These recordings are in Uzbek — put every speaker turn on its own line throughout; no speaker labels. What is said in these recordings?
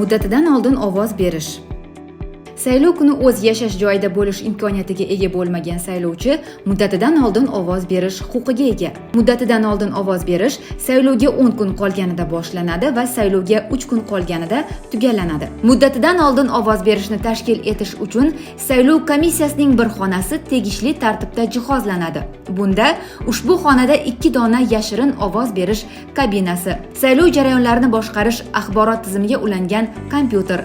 Muddatidan oldin ovoz berish. Saylov kuni o'z yashash joyida bo'lish imkoniyatiga ega bo'lmagan saylovchi muddatidan oldin ovoz berish huquqiga ega. Muddatidan oldin ovoz berish saylovga 10 kun qolganida boshlanadi va saylovga 3 kun qolganida tugallanadi. Muddatidan oldin ovoz berishni tashkil etish uchun saylov komissiyasining bir xonasi tegishli tartibda jihozlanadi. Bunda ushbu xonada 2 dona yashirin ovoz berish kabinasi, saylov jarayonlarini boshqarish axborot tizimiga ulangan kompyuter,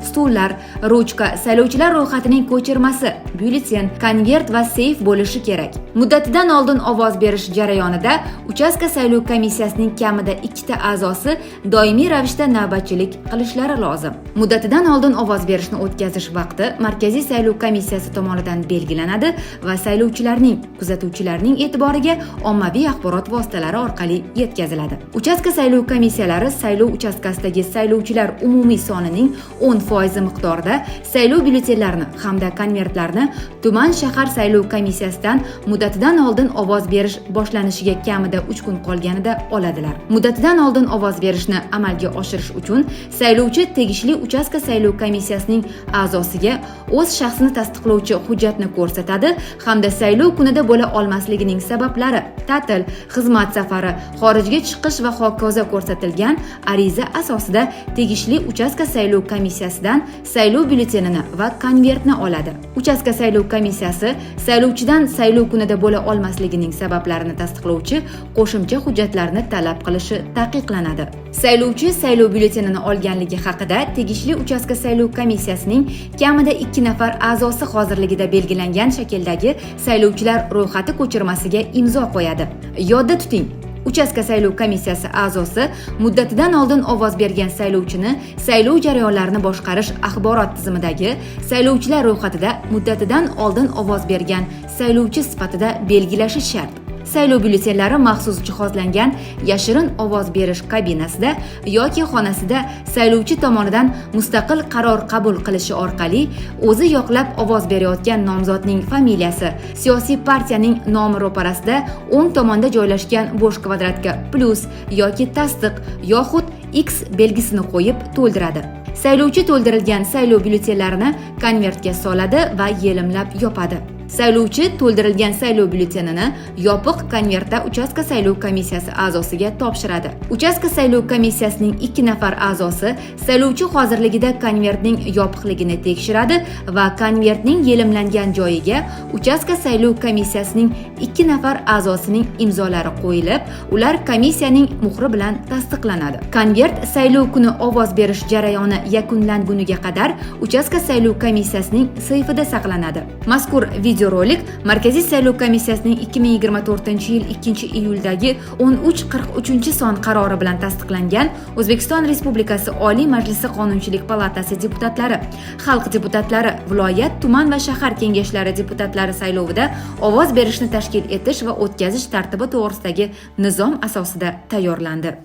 stullar, ruchka, saylovchilar ro'yxatining ko'chirmasi, byulleten, konvert va seyf bo'lishi kerak. Muddatidan oldin ovoz berish jarayonida uchastka saylov komissiyasining kamida 2 ta a'zosi doimiy ravishda navbatchilik qilishlari lozim. Muddatidan oldin ovoz berishni o'tkazish vaqti Markaziy saylov komissiyasi tomonidan belgilanadi va saylovchilarning, kuzatuvchilarning e'tiboriga ommaviy axborot vositalari orqali yetkaziladi. Uchastka saylov komissiyalari saylov uchastkasidagi saylovchilar umumiy sonining 10% miqdorida saylov byulletenlarini hamda konvertlarni tuman shahar saylov komissiyasidan muddatidan oldin ovoz berish boshlanishiga kamida 3 kun qolganida oladilar. Muddatidan oldin ovoz berishni amalga oshirish uchun saylovchi tegishli uchastka saylov komissiyasining a'zosiga o'z shaxsini tasdiqlovchi hujjatni ko'rsatadi hamda saylov kunida bo'la olmasligining sabablari, ta'til, xizmat safari, xorijga chiqish va hokazo ko'rsatilgan ariza asosida tegishli uchastka saylov komissiyasidan saylov byulletenini va konvertni oladi. Uchastka saylov komissiyasi saylovchidan saylov kunida bo'la olmasligining sabablarini tasdiqlovchi qo'shimcha hujjatlarni talab qilishi taqiqlanadi. Saylovchi saylov byulletenini olganligi haqida tegishli uchastka saylov komissiyasining kamida 2 nafar a'zosi hozirligida belgilangan shakldagi saylovchilar ro'yxati ko'chirmasiga imzo qo'yadi. Yodda tuting, uchastka saylov komissiyasi a'zosi muddatidan oldin ovoz bergan saylovchini saylov jarayonlarini boshqarish axborot tizimidagi saylovchilar ro'yxatida muddatidan oldin ovoz bergan saylovchi sifatida belgilashi shart. Saylov byulletenlari maxsus jihozlangan yashirin ovoz berish kabinasida yoki xonasida saylovchi tomonidan mustaqil qaror qabul qilishi orqali o'zi yoqlab ovoz berayotgan nomzodning familiyasi, siyosiy partiyaning nomi ro'parasida o'ng tomonda joylashgan bo'sh kvadratga plus yoki tasdiq yoxud X belgisini qo'yib to'ldiradi. Saylovchi to'ldirilgan saylov byulletenlarini konvertga soladi va yelimlab yopadi. Saylovchi to'ldirilgan saylov byulletenini yopiq konvertda uchastka saylov komissiyasi a'zosiga topshiradi. Uchastka saylov komissiyasining 2 nafar a'zosi saylovchi hozirligida konvertning yopiqligini tekshiradi va konvertning yelimlangan joyiga uchastka saylov komissiyasining 2 nafar a'zosining imzolari qo'yilib, ular komissiyaning muhri bilan tasdiqlanadi. Konvert saylov kuni ovoz berish jarayoni yakunlanguniga qadar uchastka saylov komissiyasining seyfida saqlanadi. Mazkur videorolik Markaziy saylov komissiyasining 2024-yil 2-iyuldagi 1343-son qarori bilan tasdiqlangan O'zbekiston Respublikasi Oliy Majlisi Qonunchilik palatasi deputatlari, xalq deputatlari, viloyat, tuman va shahar kengashlari deputatlari saylovida ovoz berishni tashkil etish va o'tkazish tartibi to'g'risidagi nizom asosida tayyorlandi.